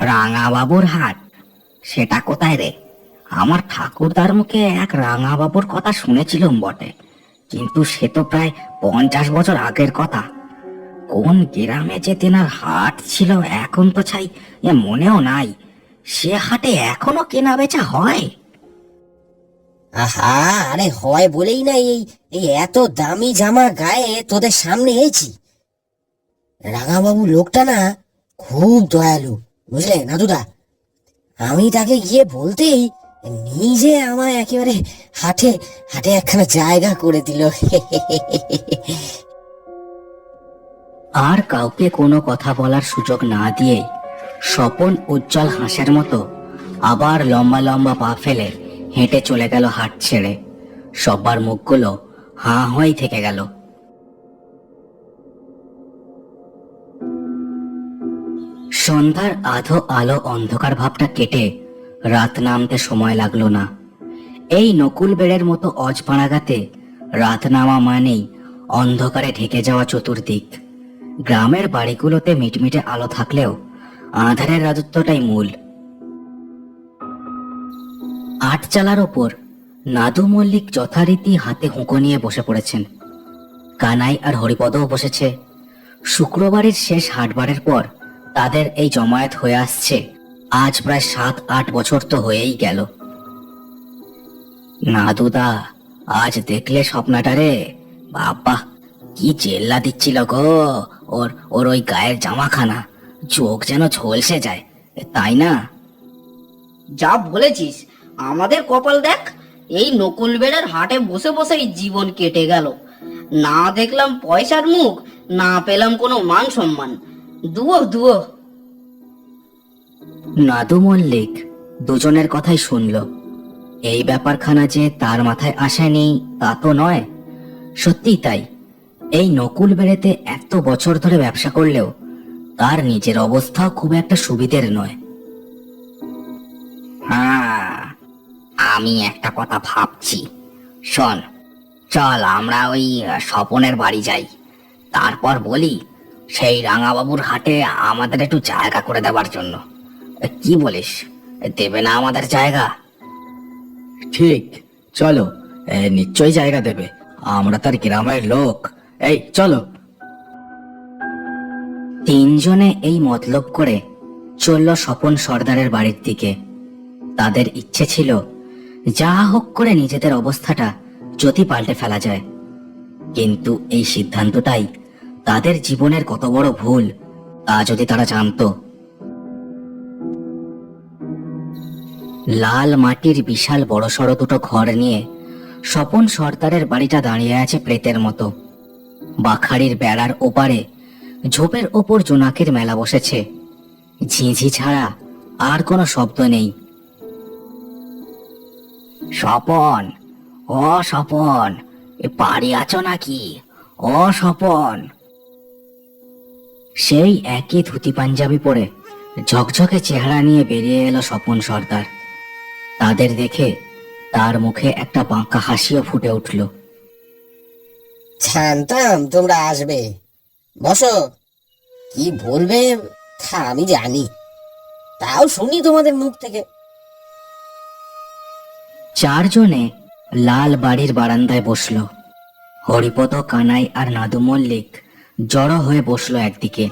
রাঙাবাবুর হাট? সেটা কোথায় রে? আমার ঠাকুরদার মুখে এক রাঙাবাবুর কথা শুনেছিলাম বটে, কিন্তু সে তো প্রায় 50 বছর আগের কথা। কোন গ্রামে যে তেনার হাট ছিল এখন তো ছাই মনেও নাই। সে হাটে এখনো কেনা বেচা হয়? আহা, আরে হয় বলেই না এই এই এত দামি জামা গায়ে তোদের সামনে এসেছি। রাঙাবাবু লোকটা না খুব দয়ালু, বুঝলে নাদুদা। আমি তাকে গিয়ে বলতেই নিজে আমায় একেবারে হাটে হাটে একখানা জায়গা করে দিল। আর কাউকে কোনো কথা বলার সুযোগ না দিয়েই স্বপন উজ্জ্বল হাঁসের মতো আবার লম্বা লম্বা পা ফেলে হেঁটে চলে গেল হাট ছেড়ে। সবার মুখগুলো হাঁ হয়েই থেকে গেল। সন্ধ্যার আধো আলো অন্ধকার ভাবটা কেটে রাত নামতে সময় লাগলো না। এই নকুল বেড়ের মতো অজপাড়াগাতে রাত নামা মানেই অন্ধকারে ঢেকে যাওয়া চতুর্দিক। গ্রামের বাড়িগুলোতে মিটমিটে আলো থাকলেও আঁধারের রাজত্বটাই মূল। আটচালার ওপর নাদু মল্লিক যথারীতি হাতে হুঁকো নিয়ে বসে পড়েছেন। কানাই আর হরিপদও বসেছে। শুক্রবারের শেষ হাটবারের পর তাদের এই জমায়েত হয়ে আসছে আজ প্রায় 7-8 বছর তো হয়েই গেল। নাদুদা, আজ দেখলে স্বপ্নটা রে? বাবা, কি জেল্লা দিচ্ছিল গো! ওর ওর ওই গায়ের জামাখানা, চোখ যেন ঝলসে যায়, তাই না? যা বলেছিস, আমাদের কপাল দেখ, এই নকুল বেড়ার হাটে বসে বসেই জীবন কেটে গেল। না দেখলাম পয়সার মুখ, না পেলাম কোনো মান সম্মান। দুয়ো দুয়ো। নাদু মল্লিক দুজনের কথাই শুনল। এই ব্যাপারখানা যে তার মাথায় আসেনি তা তো নয়, সত্যিই তাই। এই নকুল বেড়েতে এত বছর ধরে ব্যবসা করলেও তার নিজের অবস্থাও খুব একটা সুবিধের নয়। হ্যাঁ, আমি একটা কথা ভাবছি। শোন, চল আমরা ওই স্বপনের বাড়ি যাই, তারপর বলি সেই রাঙাবাবুর হাটে আমাদের একটু জায়গা করে দেওয়ার জন্য। কি বলিস, দেবে না আমাদের জায়গা? ঠিক, চলো, নিশ্চয়ই জায়গা দেবে, আমরা তার গ্রামের লোক। এই চলো। তিনজনে এই মতলব করে চলল স্বপন সর্দারের বাড়ির দিকে। তাদের ইচ্ছে ছিল যা হোক করে নিজেদের অবস্থাটা যদি পাল্টে ফেলা যায়, কিন্তু এই সিদ্ধান্তটাই তাদের জীবনের কত বড় ভুল তা যদি তারা জানতো। লাল মাটির বিশাল বড়সড় দুটো ঘর নিয়ে স্বপন সর্দারের বাড়িটা দাঁড়িয়ে আছে প্রেতের মতো। বাখাড়ির বেড়ার ওপারে ঝোপের ওপর জোনাকের মেলা বসেছে। ঝিঝি ছাড়া আর কোনো শব্দ নেই। স্বপন, ও স্বপন, বাড়ি আছো নাকি? ও স্বপন। সেই একই ধুতি পাঞ্জাবি পরে ঝকঝকে চেহারা নিয়ে বেরিয়ে এলো স্বপন সর্দার। তাদের দেখে তার মুখে একটা বাঁকা হাসিও ফুটে উঠল। জানতাম তোমরা আসবে, বসো। কি বলবে তা আমি জানি, তাও শুনি তোমাদের মুখ থেকে। চারজনে লাল বাড়ির বারান্দায় বসলো। হরিপদ, কানাই আর নাদু মল্লিক জড়ো হয়ে বসলো একদিকে।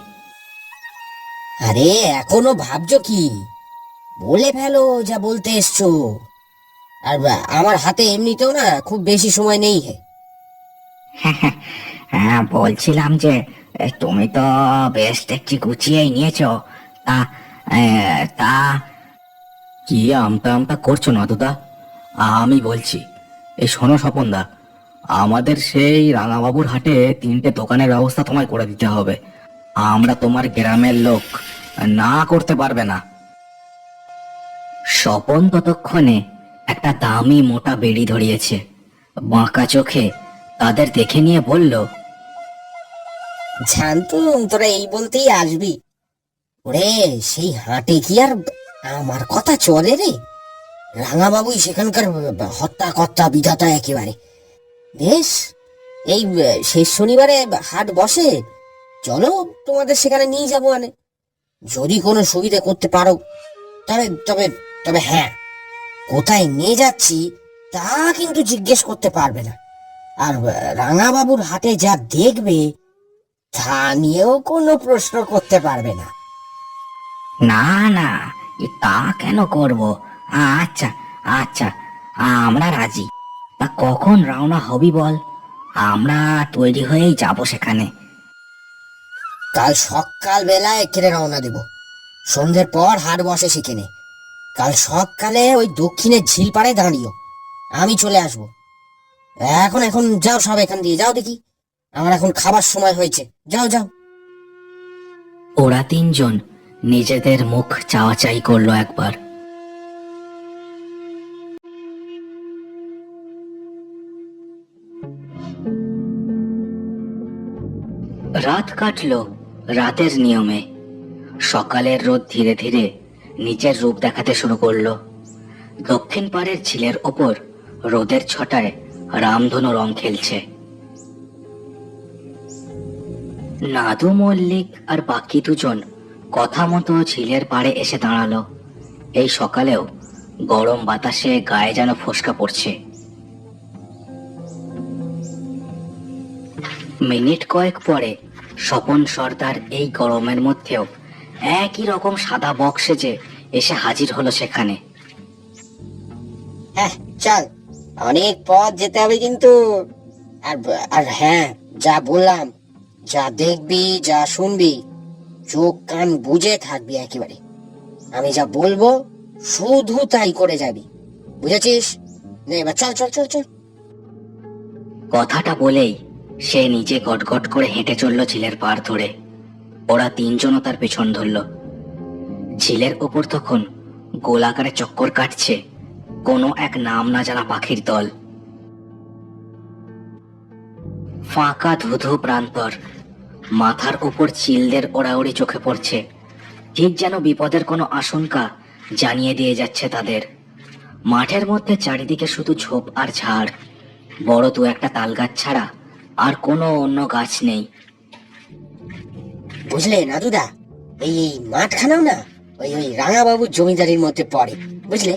আরে এখনো ভাবছো কি? বলে ফেলো যা বলতে এসছো। আর আমার হাতে এমনিতেও না খুব বেশি সময় নেই। হ্যাঁ, বলছিলাম যে তুমি তো বেশ দেখছি গুছিয়েই নিয়েছো। তা তা কি আমতা আমতা করছো নাদুদা? আমি বলছি, এই শোনো স্বপনদা, আমাদের সেই রাঙাবাবুর হাটে 3টে দোকানের ব্যবস্থা তোমায় করে দিতে হবে। আমরা তোমার গ্রামের লোক, না করতে পারবে না। স্বপন ততক্ষণে একটা দামি মোটা বেড়ি ধরিয়েছে। বাঁকা চোখে তাদের দেখে নিয়ে বলল, জানতুম তোরা এই বলতেই আসবি। ওরে, সেই হাটে কি আর আমার কথা চলে রে? রাঙাবাবুই সেখানকার হত্যা কর্তা বিধাতা একেবারে। বেশ, এই শেষ শনিবারে হাট বসে, চলো তোমাদের সেখানে নিয়ে যাবো। যদি কোনো সুবিধা করতে পারো, তবে তবে তবে হ্যাঁ, কোথায় নিয়ে যাচ্ছি তা কিন্তু জিজ্ঞেস করতে পারবে না। আর রাঙাবাবুর হাটে যা দেখবে তা নিয়েও কোনো প্রশ্ন করতে পারবে না। না না, তা কেন করব? আচ্ছা আচ্ছা, আমরা রাজি। তা কখন রওনা হবি বল, আমরা তৈরি হয়েই যাব সেখানে। কাল সকাল বেলায় এখানে রওনা দেব। সন্ধ্যের পর হাট বসে সেখানে। কাল সকালে ওই দক্ষিণের ঝিল পাড়ে দাঁড়িও, আমি চলে আসবো। এখন এখন যাও, সব এখান দিয়ে যাও দেখি, আমার এখন খাবার সময় হয়েছে। যাও যাও। ওরা তিনজন নিজেদের মুখ চাওয়াচাই করলো একবার। রাত কাটলো রাতের নিয়মে। সকালের রোদ ধীরে ধীরে নিচের রূপ দেখাতে শুরু করলো। দক্ষিণ পাড়ের ঝিলের ওপর রোদের ছটায় রামধনু রং খেলছে। নাদু, মল্লিক আর বাকি দুজন কথা মতো ঝিলের পাড়ে এসে দাঁড়ালো। এই সকালেও গরম বাতাসে গায়ে যেন ফোসকা পড়ছে। মিনিট কয়েক পরে স্বপন সর্দার এই গরমের মধ্যেও একই রকম সাদা বক্সে যে এসে হাজির হলো সেখানে। হ্যাঁ চল, অনেক পথ যেতে হবে কিন্তু। আর আর হ্যাঁ, যা বললাম, যা দেখবি, যা শুনবি, চোখ কান বুঝে থাকবি একেবারে। আমি যা বলবো শুধু তাই করে যাবি, বুঝেছিস? নে এবার চল চল চল চল। কথাটা বলেই সে নিজে গটগট করে হেঁটে চলল ঝিলের পাড় ধরে। ওরা তিনজনও তার পেছন ধরল। ঝিলের ওপর তখন গোলাকারে চক্কর কাটছে কোনো এক নাম না জানা পাখির দল। ফাঁকা ধুধু প্রান্তর, মাথার উপর চিলদের ওড়াউড়ি চোখে পড়ছে, ঠিক যেন বিপদের কোনো আশঙ্কা জানিয়ে দিয়ে যাচ্ছে তাদের। মাঠের মধ্যে চারিদিকে শুধু ঝোপ আর ঝাড়, বড় দু একটা তাল গাছ ছাড়া আর কোনো অন্য গাছ নেই। বুঝলে নাদুদা, এই এই মাঠখানাও না ওই ওই রাঙাবাবুর জমিদারির মধ্যে পড়ে, বুঝলে?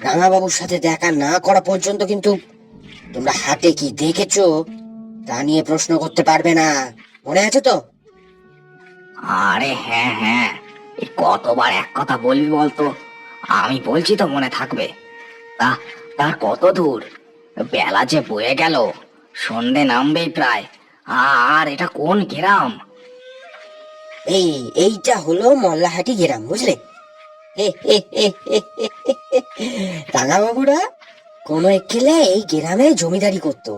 রাঙাবাবুর সাথে দেখা না করা পর্যন্ত কিন্তু তোমরা হাটে কি দেখেছো তা নিয়ে প্রশ্ন করতে পারবে না, মনে আছে তো? আরে হ্যাঁ হ্যাঁ, এই কতবার এক কথা বলবি বলতো? আমি বলছি তো মনে থাকবে। তা তার কত দূর? বেলা যে বয়ে গেল, সন্ধে নামবেই প্রায়। আর এটা কোন গ্রাম? এই এইটা হলো মল্লাহাটি গ্রাম, বুঝলে? রাঙাবাবুরা কোনো একেলে এই গ্রামে জমিদারি করতো।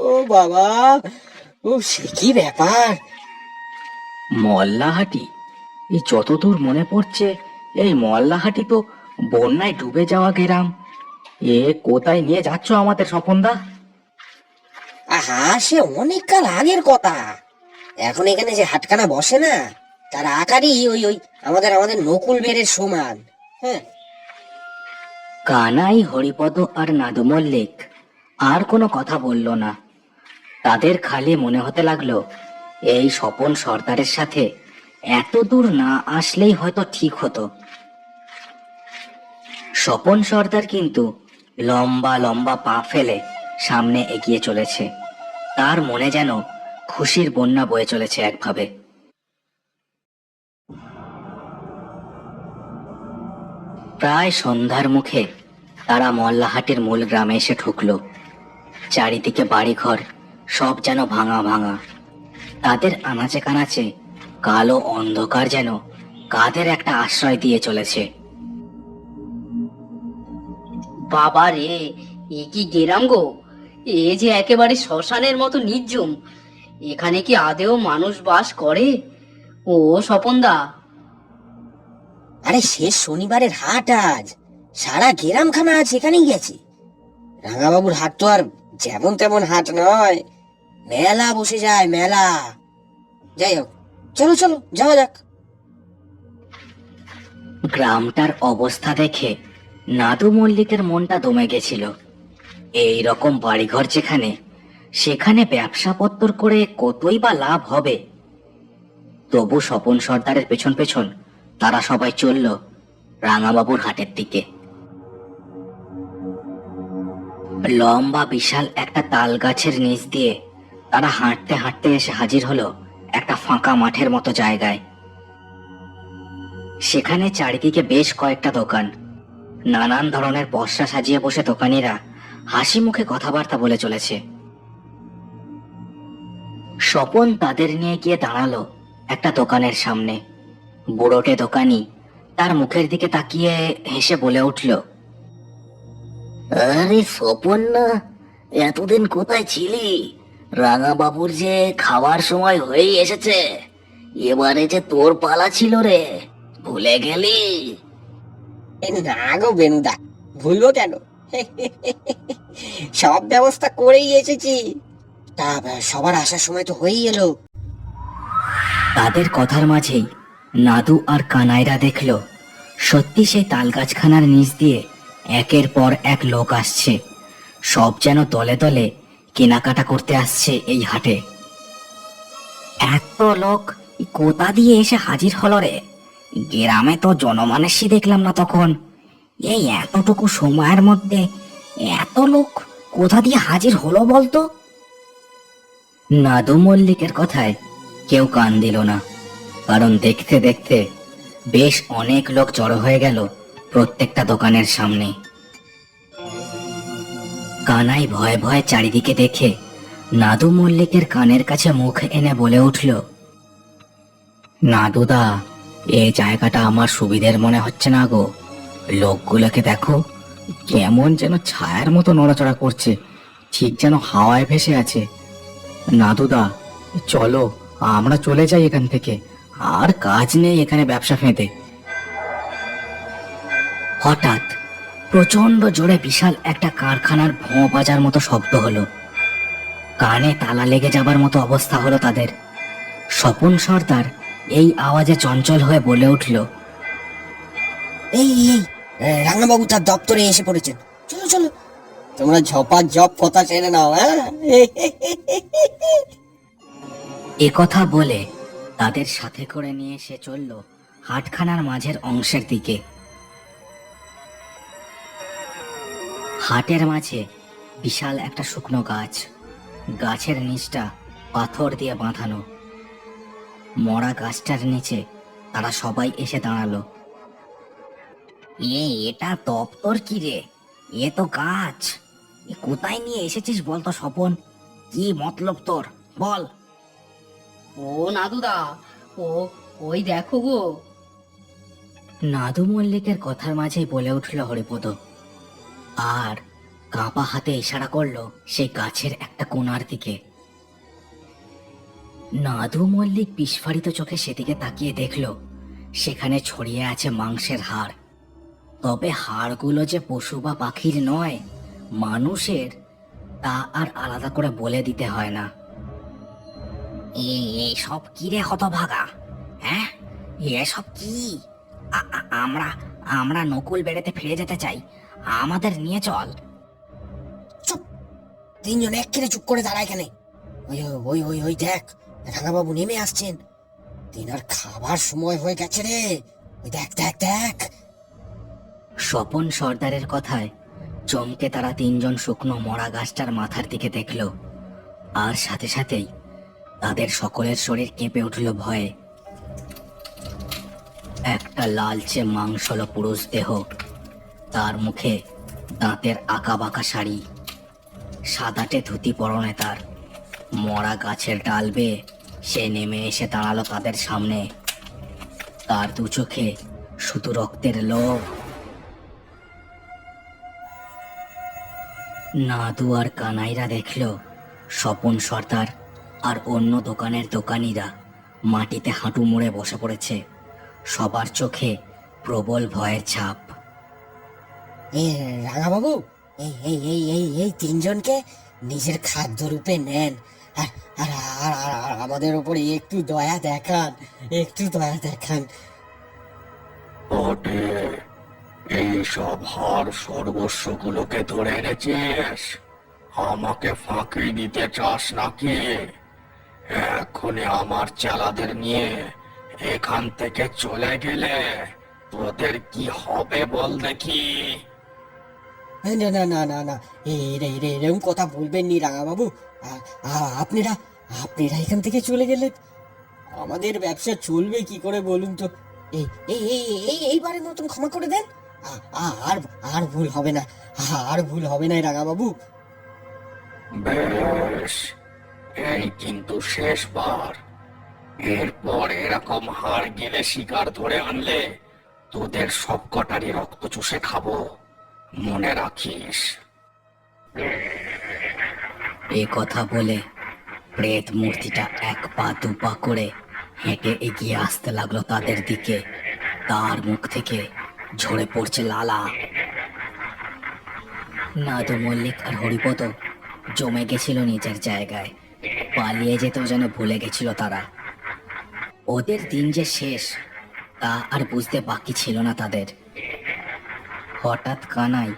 ও বাবা, ও সে কি ব্যাপার! মল্লাহাটি? এই যতদূর মনে পড়ছে, এই মল্লাহাটি তো বন্যায় ডুবে যাওয়া গ্রাম। এ কোথায় নিয়ে যাচ্ছ আমাদের স্বপনদা? আহা, সে অনেক কাল আগের কথা। এখন এখানে যে হাটখানা বসে না, তার আকারই ওই ওই আমাদের আমাদের নকুল বেড়ের সমান। হ্যাঁ, কানাই, হরিপদ আর নাদু মল্লিক আর কোনো কথা বলল না। তাদের খালি মনে হতে লাগলো এই স্বপন সর্দারের সাথে এত দূর না আসলেই হয়তো ঠিক হতো। স্বপন সর্দার কিন্তু লম্বা লম্বা পা ফেলে সামনে এগিয়ে চলেছে। তার মনে যেন খুশির বন্যা বয়ে চলেছে একভাবে। প্রায় সন্ধ্যার মুখে তারা মল্লাহাটির মূল গ্রামে এসে ঢুকলো। চারিদিকে বাড়িঘর, সব যেন ভাঙা ভাঙা। তাদের আনাচে কানাচে কালো অন্ধকার যেন কাদের একটা আশ্রয় দিয়ে চলেছে। বাবা রে, এ কি গেরাম গো! এ যে একেবারে শ্মশানের মতো নির্জম। এখানে কি আদেও মানুষ বাস করে? ও স্বপনদা, আরে শেষ শনিবারের হাট আজ, সারা গ্রামখানা আজ এখানেই গেছে। রাঙাবাবুর হাট তো আর যেমন তেমন হাট নয়, মেলা বসে যায়, মেলা। যাই হোক, চলো চলো যাওয়া যাক। গ্রামটার অবস্থা দেখে নাদু মল্লিকের মনটা দমে গেছিল। এই রকম বাড়িঘর যেখানে, সেখানে ব্যবসাপত্র করে কতই বা লাভ হবে। তবু স্বপন সর্দারের পেছন পেছন তারা সবাই চলল রাঙাবাবুর হাটের দিকে। লম্বা বিশাল একটা তাল গাছের নিচ দিয়ে তারা হাঁটতে হাঁটতে এসে হাজির হলো একটা ফাঁকা মাঠের মতো জায়গায়। সেখানে চারিদিকে বেশ কয়েকটা দোকান, নানান ধরনের পসরা সাজিয়ে বসে দোকানিরা হাসি মুখে কথাবার্তা বলে চলেছে। স্বপন তাদের নিয়ে গিয়ে দাঁড়ালো একটা দোকানের সামনে। বুড়োটে দোকানি তার মুখের দিকে তাকিয়ে হেসে বলে উঠল, আরে স্বপন না, এতদিন কোথায় ছিলি? রাঙাবাবুর যে খাওয়ার সময় হয়েই এসেছে, এবারে যে তোর পালা ছিল রে, ভুলে গেলি? না গো বেনুদা, ভুলবো কেন? সব ব্যবস্থা করেই এসেছি। তা সবার আসার সময় তো হয়েই এলো। তাদের কথার মাঝেই নাদু আর কানাইরা দেখলো সত্যি সেই তালগাছখানার নিচ দিয়ে একের পর এক লোক আসছে। সব যেন দলে দলে কেনাকাটা করতে আসছে এই হাটে। এত লোক কোথা দিয়ে এসে হাজির হলো রে? গ্রামে তো জনমানুষই দেখলাম না তখন। এই এতটুকু সময়ের মধ্যে এত লোক কোথা দিয়ে হাজির হলো বলতো? নাদু মল্লিকের কথায় কেউ কান দিল না, কারণ দেখতে দেখতে বেশ অনেক লোক জড়ো হয়ে গেল প্রত্যেকটা দোকানের সামনে। কানাই ভয়ে ভয়ে চারিদিকে দেখে নাদু মল্লিকের কানের কাছে মুখ এনে বলে উঠল, নাদুদা, এই জায়গাটা আমার সুবিধের মনে হচ্ছে না গো। লোকগুলোকে দেখো, কেমন যেন ছায়ার মতো নড়াচড়া করছে, ঠিক যেন হাওয়ায় ভেসে আছে। নাদুদা, চলো আমরা চলে যাই এখান থেকে, আর কাজ নেই এখানে ব্যবসা ফেঁদে। হঠাৎ প্রচন্ড জোরে বিশাল একটা কারখানার ভোঁ বাজার মতো শব্দ হলো। কানে তালা লেগে যাবার মতো অবস্থা হলো তাদের। স্বপন সর্দার এই আওয়াজে চঞ্চল হয়ে বলে উঠল, এই এই রাঙাবাবু তার দপ্তরে এসে পড়েছেন, চলো চলো, তোমরা ঝপা ঝপ কথা ছেড়ে নাও। হ্যাঁ, এ কথা বলে তাদের সাথে করে নিয়ে সে চলল হাটখানার মাঝের অংশের দিকে। হাটের মাঝে বিশাল একটা শুকনো গাছ, গাছের নিচটা পাথর দিয়ে বাঁধানো। মরা গাছটার নিচে তারা সবাই এসে দাঁড়ালো। এটা দপ্তর কি রে? এ তো গাছ। কোথায় নিয়ে এসেছিস বলতো স্বপন? কি মতলব তোর, বল? ও নাদুদা, ও ওই দেখো গো। নাদু মল্লিকের কথার মাঝেই বলে উঠল হরিপদ, আর কাঁপা হাতে ইশারা করলো সেই গাছের একটা কোণার দিকে। নাদু মল্লিক বিস্ফারিত চোখে সেদিকে তাকিয়ে দেখলো সেখানে ছড়িয়ে আছে মাংসের হাড়। তবে হাড়গুলো যে পশু বা পাখির নয়, মানুষের, তা আর আলাদা করে বলে দিতে হয় না। সব কি রে হতভাগা? হ্যাঁ, এসব কি? আমরা আমরা নকুল বেড়েতে ফিরে যেতে চাই, আমাদের নিয়ে চল। চুপ! তিনজন একেবারে চুপ করে দাঁড়ায় কেন? ওই ওই ওই ওই দেখ, রাঙাবাবু নেমে আসছেন। তিনার খাবার সময় হয়ে গেছে রে। ওই দেখ দেখ দেখ। স্বপন সর্দারের কথায় চমকে তারা তিনজন শুকনো মরা গাছটার মাথার দিকে দেখল, আর সাথে সাথেই তাদের সকলের শরীর কেঁপে উঠল ভয়ে। একটা লালচে মাংসল পুরুষ দেহ, তার মুখে দাঁতের আঁকা বাঁকা শাড়ি, সাদাটে ধুতি পরনে তার। মরা গাছের ডাল বেয়ে সে নেমে এসে দাঁড়ালো তাদের সামনে। তার দু চোখে শুধু রক্তের লোভ। নাদু আর কানাইরা দেখল স্বপন সর্দার আর অন্য দোকানের দোকানিরা মাটিতে হাঁটু মুড়ে বসে পড়েছে। সবার চোখে প্রবল ভয়ের ছাপ। এই রাঙাবাবু, এই এই এই এই এই তিনজনকে নিজের খাদ্য রূপে নেন, আর আর আর আর- আর আমাদের উপরে একটু দয়া দেখান, একটু দয়া দেখান। ওঠে, এই সব হার সর্বস্বগুলোকে ধরে এনেছিস? আমাকে ফাঁকি দিতে চাস নাকি? এখনই আমার চেলাদের নিয়ে এখান থেকে চলে গেলে তোদের কি হবে বল দেখি। না না না না না, এরকম কথা বলবেন নি রাঙাবাবু। আপনারা আপনারা এখান থেকে চলে গেলে আমাদের ব্যবসা চলবে কি করে বলুন তো? এই এই এই এই এইবারের মতন ক্ষমা করে দেন। আর আর ভুল হবে না, আর ভুল হবে না রাঙাবাবু। বেশ, এই কিন্তু শেষবার। এরপর এরকম হাড় গেলে শিকার ধরে আনলে তোদের সব কটারই রক্ত চুষে খাবো, মনে রাখিস। এ কথা বলে প্রেত মূর্তিটা এক পা দু পা করে হেঁটে এগিয়ে আসতে লাগলো তাদের দিকে। তার মুখ থেকে ঝরে পড়ছে লালা। নাদু মল্লিক আর হরিপদ জমে গেছিল নিজের জায়গায়। পালিয়ে যেতেও যেন ভুলে গেছিল তারা। ওদের দিন যে শেষ তা আর বুঝতে বাকি ছিল না তাদের। হঠাৎ কানাই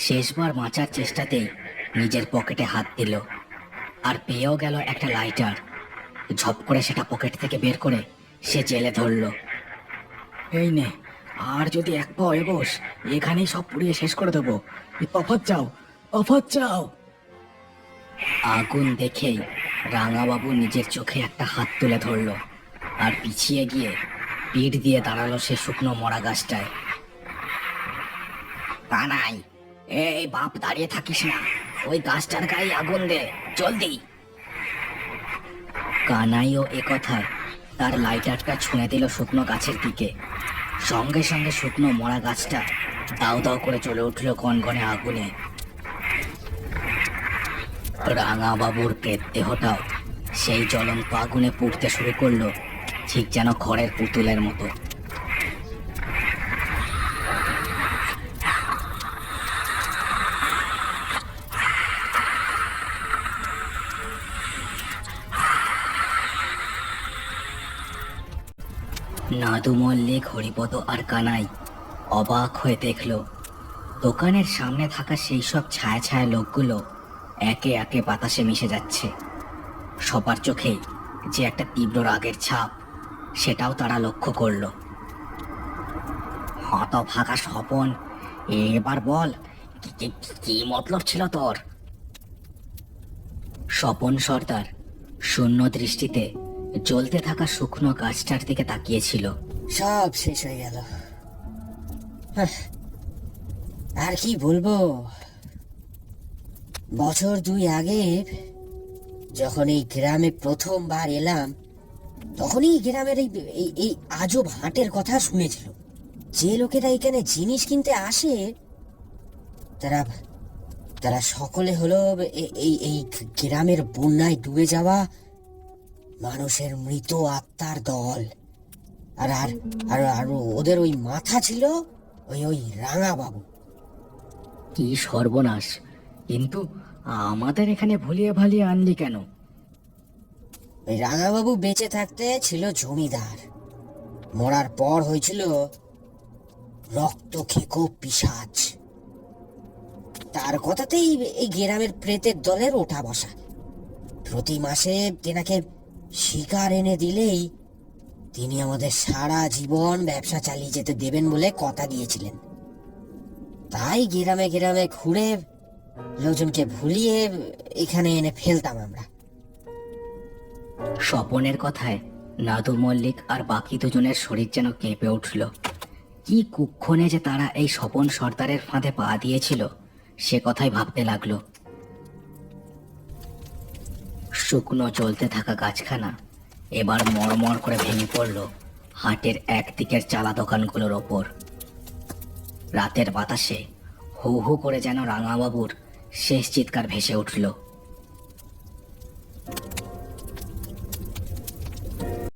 শেষবার বাঁচার চেষ্টাতেই নিজের পকেটে হাত দিল আর পেয়েও গেল একটা লাইটার। ঝপ করে সেটা পকেট থেকে বের করে সে জেলে ধরল। এই নে, আর যদি এক পাও এগোস এখানেই সব পুড়িয়ে শেষ করে দেবো। তফাৎ চাও, তফাৎ চাও। আগুন দেখেই রাঙাবাবু নিজের চোখে একটা হাত তুলে ধরল আর পিছিয়ে গিয়ে পিঠ দিয়ে দাঁড়ালো সে শুকনো মরা গাছটায়। কানাই, এই বাপ দাঁড়িয়ে থাকিস না, ওই গাছটার গায়ে আগুন দে জলদি। কানাইও এ কথায় তার লাইটারটা ছুঁড়ে দিল শুকনো গাছের দিকে। সঙ্গে সঙ্গে শুকনো মরা গাছটা দাউ দাউ করে চলে উঠল গনগনে আগুনে। রাঙা বাবুর প্রেত দেহটাও সেই জ্বলন্ত আগুনে পুড়তে শুরু করলো, ঠিক যেন খড়ের পুতুলের মতো। নাদু মল্লিক, হরিপদ আর কানাই অবাক হয়ে দেখল দোকানের সামনে থাকা সেই সব ছায়া ছায়া লোকগুলো একে একে বাতাসে মিশে যাচ্ছে। সবার চোখেই যে একটা তীব্র রাগের ছাপ, সেটাও তারা লক্ষ্য করলো। হতভাগা স্বপন, এবার বল কি মতলব ছিল তোর? স্বপন সর্দার শূন্য দৃষ্টিতে জ্বলতে থাকা শুকনো গাছটার দিকে তাকিয়েছিল। সব শেষ হয়ে গেল। আর কি বলবো, বছর 2 আগে যখন এই গ্রামে প্রথমবার এলাম, তখনই গ্রামের এই আজব হাটের কথা শুনেছিল। যে লোকেরা এখানে জিনিস কিনতে আসে তারা তারা সকলে হলো এই গ্রামের বন্যায় ডুবে যাওয়া মানুষের মৃত আত্মার দল। আর আর আর আর ওদের ওই মাথা ছিল ওই রাঙা বাবু। কি সর্বনাশ! কিন্তু আমাদের এখানে ভুলিয়ে ভালিয়ে আনলি কেন? ওই রাঙাবাবু বেঁচে থাকতে ছিল জমিদার, মরার পর হয়েছিল রক্ত খেকো পিশাচ। তার কথাতেই এই গ্রামের প্রেতের দলের ওঠা বসা। প্রতি মাসে তেনাকে শিকার এনে দিলেই তিনি আমাদের সারা জীবন ব্যবসা চালিয়ে যেতে দেবেন বলে কথা দিয়েছিলেন। তাই গ্রামে গ্রামে ঘুরে লোকজনকে ভুলিয়ে এখানে এনে ফেলতাম আমরা। স্বপনের কথায় নাদু মল্লিক আর বাকি দুজনের শরীর যেন কেঁপে উঠল। কি কুক্ষণে যে তারা এই স্বপন সর্দারের ফাঁদে পা দিয়েছিল সে কথাই ভাবতে লাগলো। শুকনো চলতে থাকা গাছখানা এবার মরমর করে ভেঙে পড়ল হাটের একদিকের চালা দোকানগুলোর ওপর। রাতের বাতাসে হু হু করে যেন রাঙাবাবুর শেষ চিৎকার ভেসে উঠল।